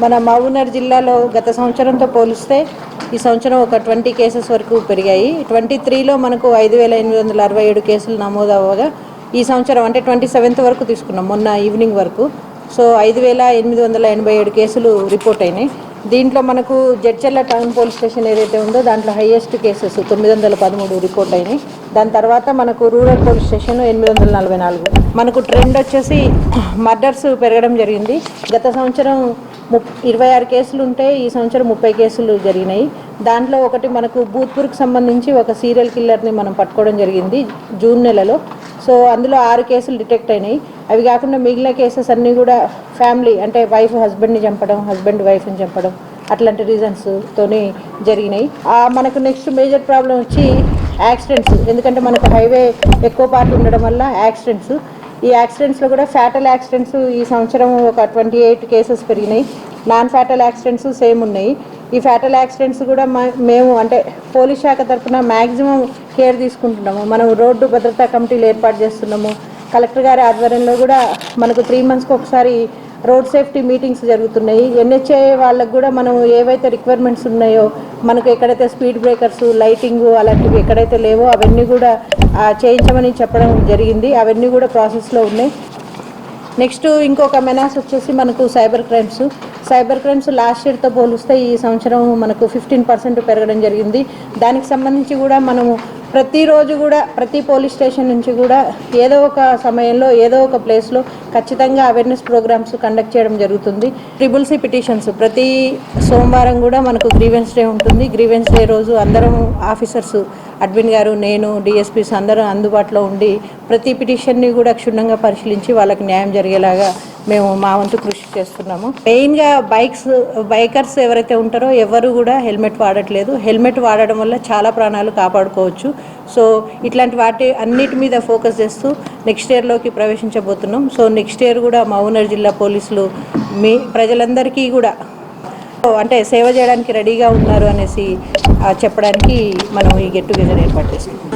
మన మహబూబ్నగర్ జిల్లాలో గత సంవత్సరంతో పోలిస్తే ఈ సంవత్సరం ఒక 20 కేసెస్ వరకు పెరిగాయి. 23లో మనకు 5867 కేసులు నమోదు అవ్వగా ఈ సంవత్సరం అంటే 27th వరకు తీసుకున్నాం, మొన్న ఈవినింగ్ వరకు. సో 5887 కేసులు రిపోర్ట్ అయినాయి. దీంట్లో మనకు జడ్చర్ల టౌన్ పోలీస్ స్టేషన్ ఏదైతే ఉందో దాంట్లో హైయెస్ట్ కేసెస్ 913 రిపోర్ట్ అయినాయి. దాని తర్వాత మనకు రూరల్ పోలీస్ స్టేషన్ 844. మనకు ట్రెండ్ వచ్చేసి మర్డర్స్ పెరగడం జరిగింది. గత సంవత్సరం 26 కేసులు ఉంటే ఈ సంవత్సరం 30 కేసులు జరిగినాయి. దాంట్లో ఒకటి మనకు భూత్పూర్కి సంబంధించి ఒక సీరియల్ కిల్లర్ని మనం పట్టుకోవడం జరిగింది జూన్ నెలలో. సో అందులో 6 కేసులు డిటెక్ట్ అయినాయి. అవి కాకుండా మిగిలిన కేసెస్ అన్నీ కూడా ఫ్యామిలీ అంటే వైఫ్ హస్బెండ్ని చంపడం, హస్బెండ్ వైఫ్ని చంపడం అట్లాంటి రీజన్స్తోనే జరిగినాయి. మనకు నెక్స్ట్ మేజర్ ప్రాబ్లం వచ్చి యాక్సిడెంట్స్. ఎందుకంటే మనకు హైవే ఎక్కువ పార్ట్ ఉండడం వల్ల యాక్సిడెంట్స్. ఈ యాక్సిడెంట్స్లో కూడా ఫ్యాటల్ యాక్సిడెంట్స్ ఈ సంవత్సరం ఒక 28 కేసెస్ పెరిగినాయి. నాన్ ఫ్యాటల్ యాక్సిడెంట్స్ సేమ్ ఉన్నాయి. ఈ ఫ్యాటల్ యాక్సిడెంట్స్ కూడా మేము అంటే పోలీస్ శాఖ తరఫున మ్యాక్సిమం కేర్ తీసుకుంటున్నాము. మనం రోడ్డు భద్రతా కమిటీలు ఏర్పాటు చేస్తున్నాము. కలెక్టర్ గారి ఆధ్వర్యంలో కూడా మనకు 3 monthsకి ఒకసారి రోడ్ సేఫ్టీ మీటింగ్స్ జరుగుతున్నాయి. ఎన్హెచ్ఏ వాళ్ళకు కూడా మనం ఏవైతే రిక్వైర్మెంట్స్ ఉన్నాయో, మనకు ఎక్కడైతే స్పీడ్ బ్రేకర్స్, లైటింగ్ అలాంటివి ఎక్కడైతే లేవో అవన్నీ కూడా చేయించమని చెప్పడం జరిగింది. అవన్నీ కూడా ప్రాసెస్లో ఉన్నాయి. నెక్స్ట్ ఇంకొక మెనాస్ వచ్చేసి మనకు సైబర్ క్రైమ్స్ లాస్ట్ ఇయర్తో పోలిస్తే ఈ సంవత్సరం మనకు 15% పెరగడం జరిగింది. దానికి సంబంధించి కూడా మనము ప్రతిరోజు కూడా ప్రతి పోలీస్ స్టేషన్ నుంచి కూడా ఏదో ఒక సమయంలో ఏదో ఒక ప్లేస్లో ఖచ్చితంగా అవేర్నెస్ ప్రోగ్రామ్స్ కండక్ట్ చేయడం జరుగుతుంది. ట్రిబుల్-C పిటిషన్స్ ప్రతి సోమవారం కూడా మనకు గ్రీవెన్స్ డే ఉంటుంది. గ్రీవెన్స్ డే రోజు అందరం ఆఫీసర్స్, అడ్మిన్ గారు, నేను, డిఎస్పీస్ అందరూ అందుబాటులో ఉండి ప్రతి పిటిషన్ని కూడా క్షుణ్ణంగా పరిశీలించి వాళ్ళకి న్యాయం జరిగేలాగా మేము మా వంతు కృషి చేస్తున్నాము. మెయిన్గా బైకర్స్ ఎవరైతే ఉంటారో ఎవరు కూడా హెల్మెట్ వాడట్లేదు. హెల్మెట్ వాడడం వల్ల చాలా ప్రాణాలు కాపాడుకోవచ్చు. సో ఇట్లాంటి వాటి అన్నిటి మీద ఫోకస్ చేస్తూ నెక్స్ట్ ఇయర్లోకి ప్రవేశించబోతున్నాం. సో నెక్స్ట్ ఇయర్ కూడా మహబూబ్నగర్ జిల్లా పోలీసులు ప్రజలందరికీ కూడా అంటే సేవ చేయడానికి రెడీగా ఉన్నారు అనేసి చెప్పడానికి మనం ఈ గెట్ టుగెదర్ ఏర్పాటు చేస్తున్నాం.